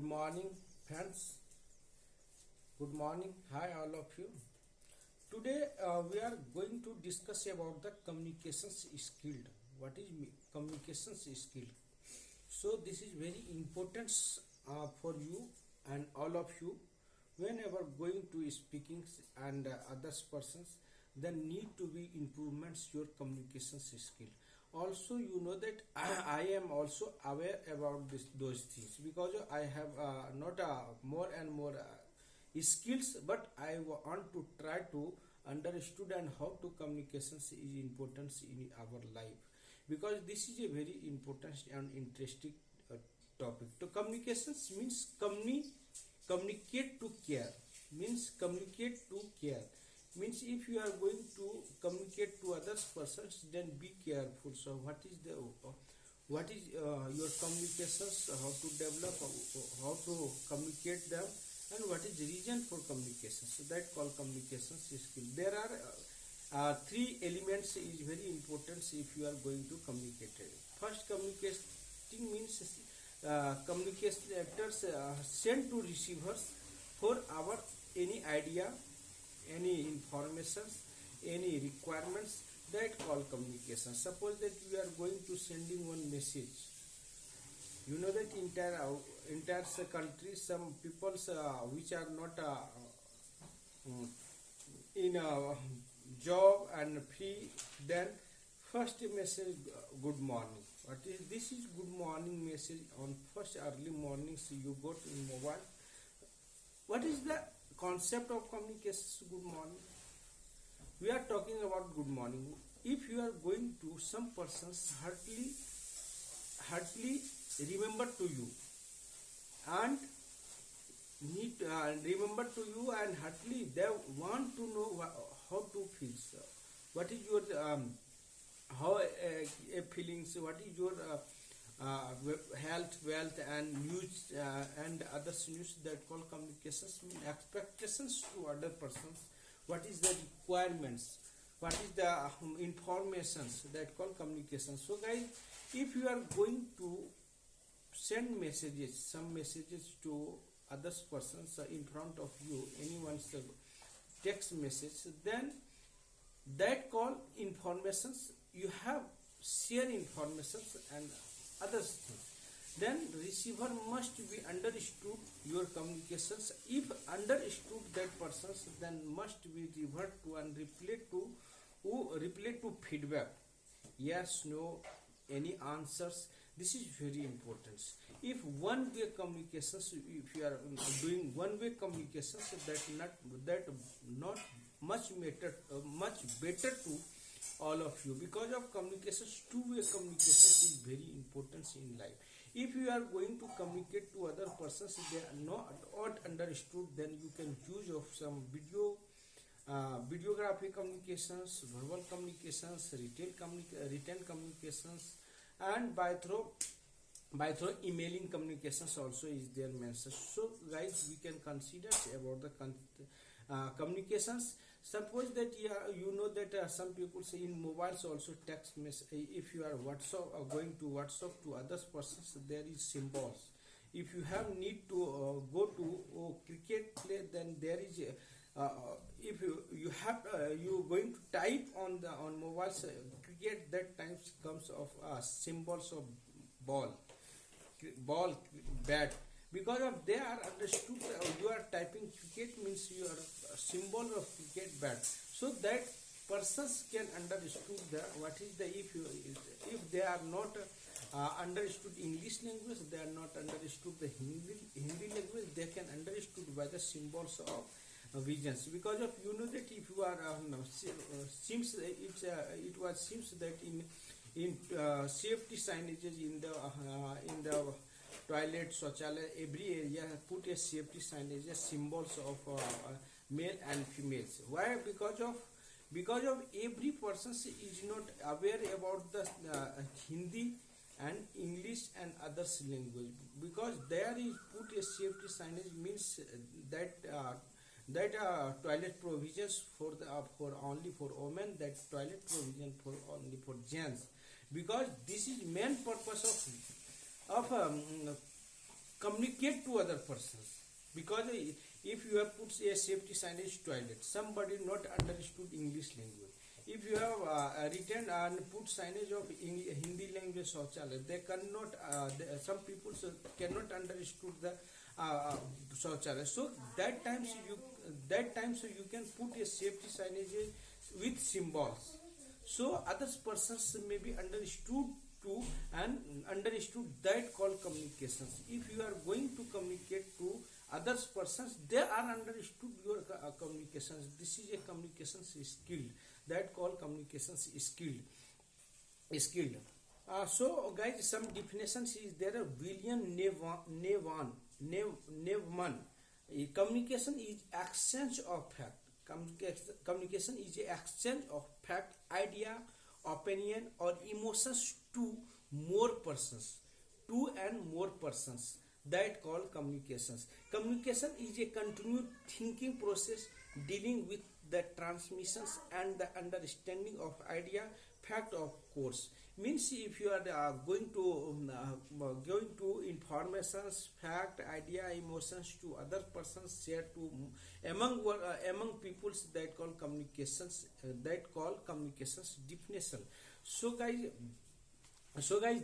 morning, friends. Good morning. Hi, all of you. Today we are going to discuss about the communications skill. What is communications skill? So this is very important for you and all of you. Whenever going to speaking and others persons, there need to be improvements your communications skill. Also, you know that I am also aware about those things because I have not more and more skills, but I want to try to understood and how to communications is important in our life, because this is a very important and interesting uh, topic. To communications means communicate to care, means communicate to care, means if you are going to communicate to others persons, then be careful. So what is your communications, how to develop, how to communicate them, and what is the reason for communication. So that called communication skill. There are three elements is very important if you are going to communicate. First, communicating means communicators send to receivers for our any idea, any informations, any requirements, that call communication. Suppose that we are going to sending one message. You know that entire country, some peoples which are not in a job and free, then first message good morning. What is this? Is good morning message on first early mornings you got in mobile. What is the concept of communications? Good morning. We are talking about good morning. If you are going to some persons heartily remember to you and need remember to you and heartily they want to know how to feel. So what is your how feelings? What is your health, wealth, and news and other news, that call communications. Expectations to other persons. What is the requirements? What is the informations, that call communication. So guys, if you are going to send messages, some messages to others persons in front of you, anyone's text message, then that call informations. You have share informations and other things. Then receiver must be understood your communications. If understood that persons, then must be revert to and reply to feedback. Yes, no, any answers. This is very important. If one way communications, if you are doing one way communications, that not much better to all of you, because of communications. Two-way communications is very important in life. If you are going to communicate to other persons, they are not understood, then you can use of some videography communications, verbal communications, written communications, and by through emailing communications also is there mentioned. So guys, we can consider about the communications. Suppose that you know that some people say in mobiles also text message. If you are WhatsApp going to WhatsApp to others persons, there is symbols. If you have need to go to cricket play, then there is if you have you going to type on mobiles cricket, that times comes of symbols of ball, bat, because of they are understood. You are typing cricket means you are a symbol of cricket bat, so that persons can understood the what is the. If they are not understood English language, they are not understood the Hindi language, they can understood by the symbols of visions. Because of you know that if you are seems that in safety signages in the toilet, shauchalaya, every area put a safety signage, symbols of male and females. Why? Because of every person is not aware about the Hindi and English and others language. Because there is put a safety signage means that toilet provisions for only for women, that toilet provision for only for gents. Because this is main purpose of communicate to other persons. Because if you have put a safety signage toilet, somebody not understood English language. If you have written and put signage of Hindi language shauchalaya, they cannot. Some people cannot understood the shauchalaya. So that times you can put a safety signage with symbols. So other persons may be understood to and understood, that called communications. If you are going to communicate to other persons, they are understood your communications. This is a communications skill, that called communications skilled. So guys, some definitions is there. William Neveman. Communication is exchange of fact. Communication is a exchange of fact, idea, opinion, or emotions to more persons, two and more persons. That called communications. Communication is a continued thinking process dealing with the transmissions and the understanding of idea, fact, of course. Means if you are going to informations, fact, idea, emotions to other persons, share to among peoples, that call communications. That call communications definition. So guys,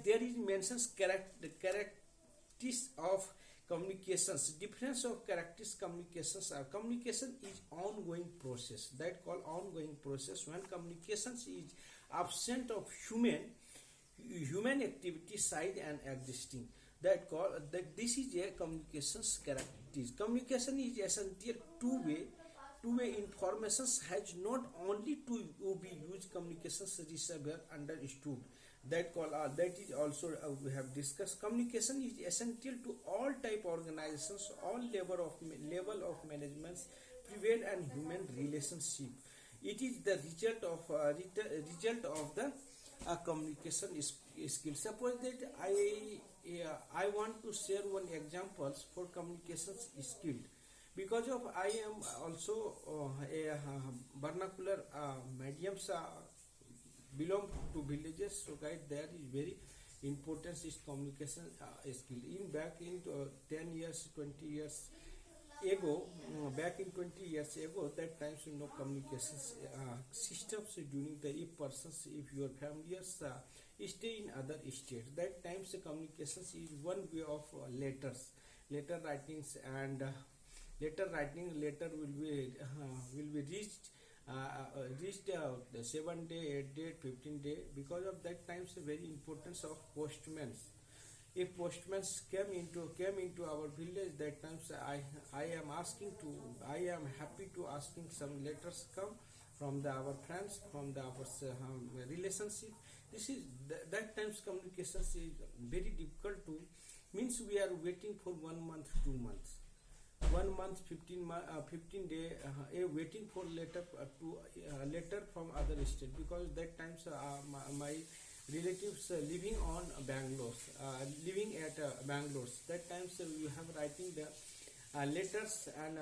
there is mentions characteristics of communications. Difference of characteristics communications are: communication is ongoing process. That call ongoing process. When communications is absent of human activity side and existing, that this is a communications characteristics. Communication is essential two-way informations has not only to be used, communications receiver understood. That is also we have discussed. Communication is essential to all type organizations, all level of management, private and human relationship. It is the result of the communication skill. Suppose that I want to share one examples for communications skill. Because of I am also a vernacular mediums belong to villages, so guys, there is very important is communication skill. Back in 10 years, 20 years ago, back in 20 years ago, that times communications systems during the if your families stay in other states, that times communications is one way of letter writings, and letter will be reached the 7 day, 8 day, 15 day. Because of that times very importance of postmen. If postmen came into our village, that times I am happy to asking some letters come from our friends, from our relationship. This is that times communications is very difficult to, means we are waiting for 1 month, 2 months, 1 month, 15 day, waiting for letter letter from other state. Because that times my relatives living on Bangalore, living at Bangalore. That times you have writing the letters and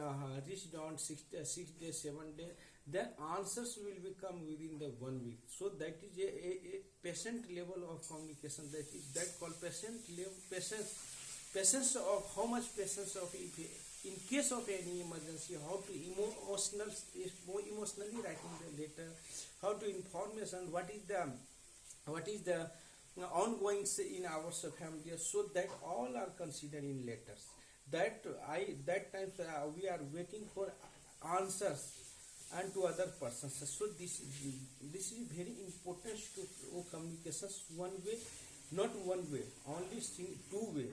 reached on 6 days, 7 days. Then answers will become within the 1 week. So that is a patient level of communication. That called patient level, patience of how much patience of if in case of any emergency, how to emotionally writing the letter, how to information, what is the ongoing in our family. So that all are considered in letters. That times we are waiting for answers and to other persons. So this is very important to communications. One way, not one way, only two way.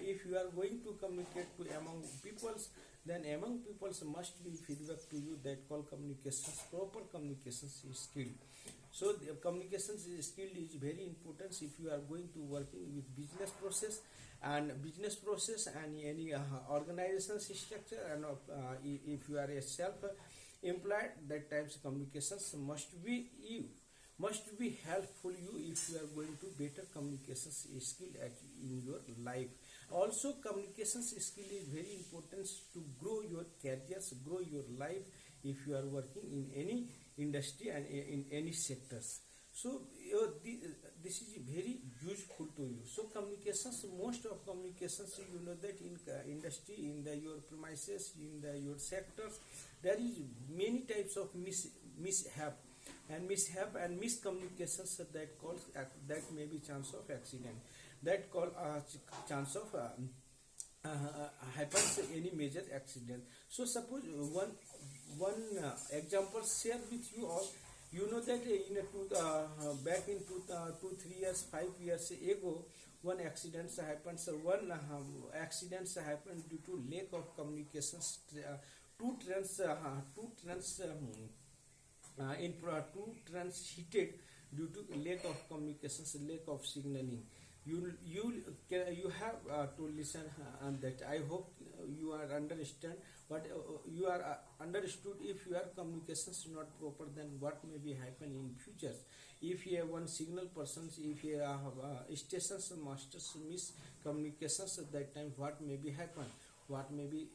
If you are going to communicate to among peoples, then among peoples must be feedback to you. That call communications, proper communications skill. So the communications skill is very important if you are going to working with business process and any organization structure, and if you are a self-employed, that times communications must be helpful you if you are going to better communications skill in your life. Also, communications skill is very important to grow your careers, grow your life if you are working in any industry and in any sectors. So this is very useful to you. So communications, most of communications, you know that in industry, in the your premises, in the your sectors, there is many types of mishap and miscommunications that cause that may be chance of accident, that call chance of happens any major accident. So suppose one example share with you all. You know that in back in 2 3 years 5 years ago, one accidents happens. One accidents happened due to lack of communications. Two trains two trains heated due to lack of communications, lack of signaling. You have to listen on that. I hope you are understand what you are understood. If your communications not proper, then what may be happen in future. If you have one signal persons, if you have stations masters miss communications, at that time what may be happen, what may be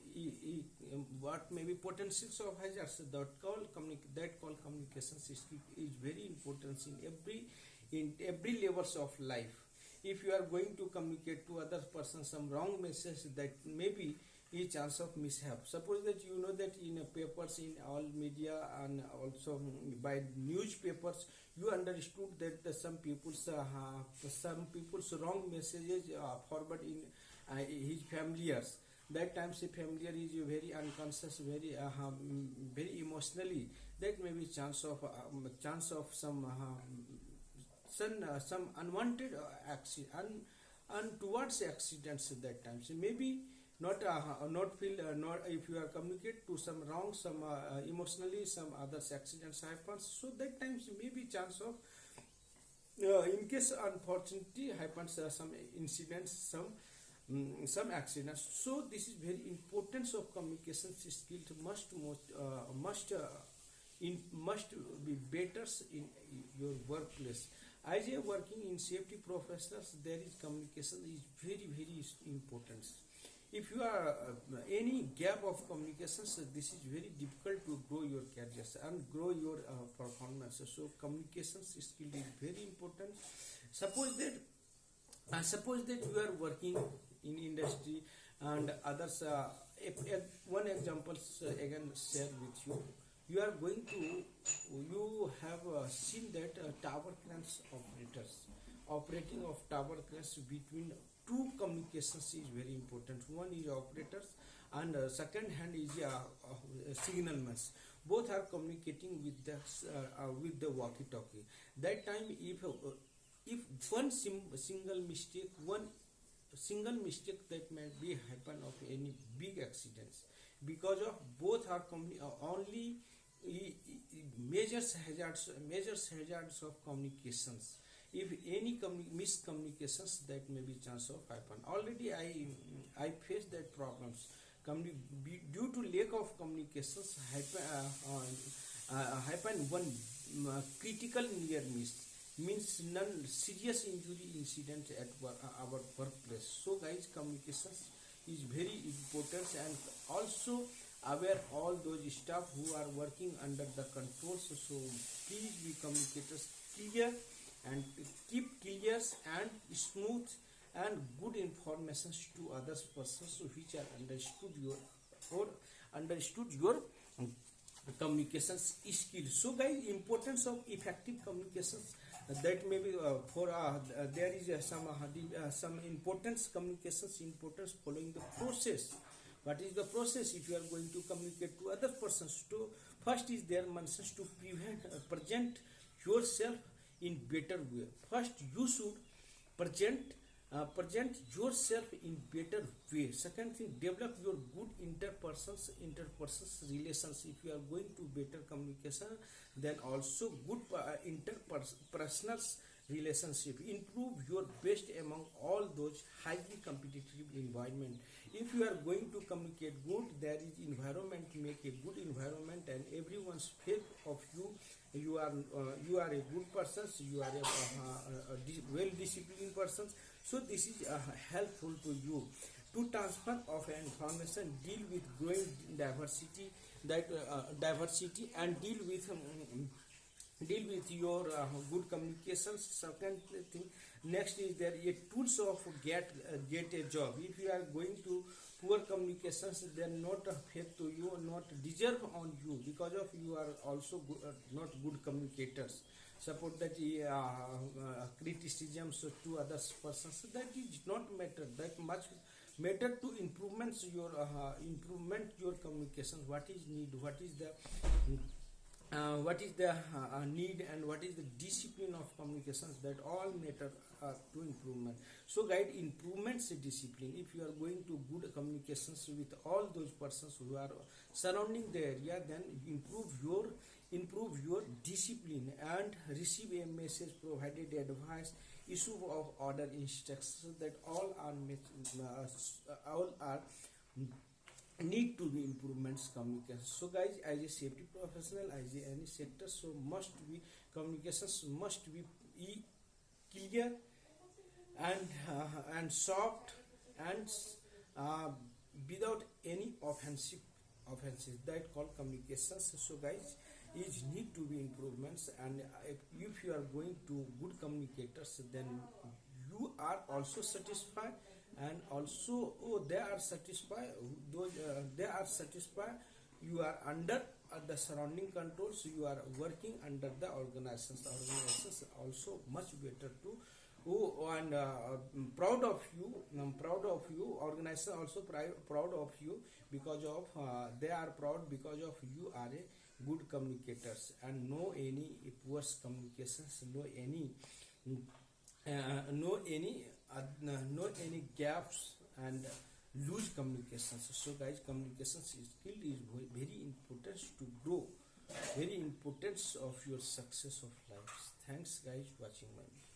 potentials of hazards. That call communications is very important in every levels of life. If you are going to communicate to other person some wrong message, that may be a chance of mishap. Suppose that you know that in papers, in all media, and also by newspapers, you understood that some people's wrong messages forward in his familiars. That times the familiar is very unconscious, very emotionally. That may be chance of some unwanted towards accidents at that time. So maybe not feel not if you are communicate to some wrong, some emotionally, some other accidents happens. So that times maybe chance of in case unfortunately happens some incidents, some accidents. So this is very importance of communication skills must be better in your workplace. As a working in safety professionals, there is communication is very important. If you are any gap of communications, this is very difficult to grow your careers and grow your performance. So communications skill is very important. Suppose that you are working in industry and others. One example again share with you. You have seen that tower cranes operators operating of tower cranes between two communications is very important. One is operators, and second hand is signalmen. Both are communicating with the walkie talkie. That time, if one single mistake that may be happen of any big accidents, because of both are only major hazards of communications. If any miscommunications, that may be chance of happen. Already I faced that problems due to lack of communications happen one critical near miss, means none serious injury incident at our workplace. So guys, communications is very important, and also aware all those staff who are working under the controls. So please be communicators clear and keep clear and smooth and good informations to others persons which are understood your communications skills. So guys, importance of effective communications, that may be there is some importance communications importance following the process. What is the process? If you are going to communicate to other persons, to first is their mentions to present yourself in better way. First you should present yourself in better way. Second thing, develop your good interpersons relations. If you are going to better communication, then also good interpersonal relationship. Improve your best among all those highly competitive environment. If you are going to communicate good, there is environment, make a good environment, and everyone's faith of you. You are a good person. You are a well disciplined person. So this is helpful to you to transfer of information, deal with growing diversity and deal with deal with your good communications. Second thing, next is there a tools of get a job. If you are going to poor communications, then not faith to you, not deserve on you, because of you are also not good communicators. Support that criticisms to others persons, that is not matter that much. Matter to improvements your improvement your communications. What is need, what is the need, and what is the discipline of communications, that all matter to improvement. So guide improvements discipline. If you are going to good communications with all those persons who are surrounding the area, then improve your discipline and receive a message, provided advice, issue of order instructions, that all are need to be improvements communication. So guys, as a safety professional, as any sector, so must be communications must be clear and soft and uh, without any offenses, that called communications. So guys, is need to be improvements, and if you are going to good communicators, then you are also satisfied, and also they are satisfied, those they are satisfied. You are under the surrounding controls, you are working under the organizations also much better to. Oh, and proud of you. I'm proud of you. Organizers also proud of you, because of they are proud because of you are a good communicators, and no any poor communications, no any gaps and lose communications. So guys, communications skill is very important to grow, very important of your success of life. Thanks guys watching my video.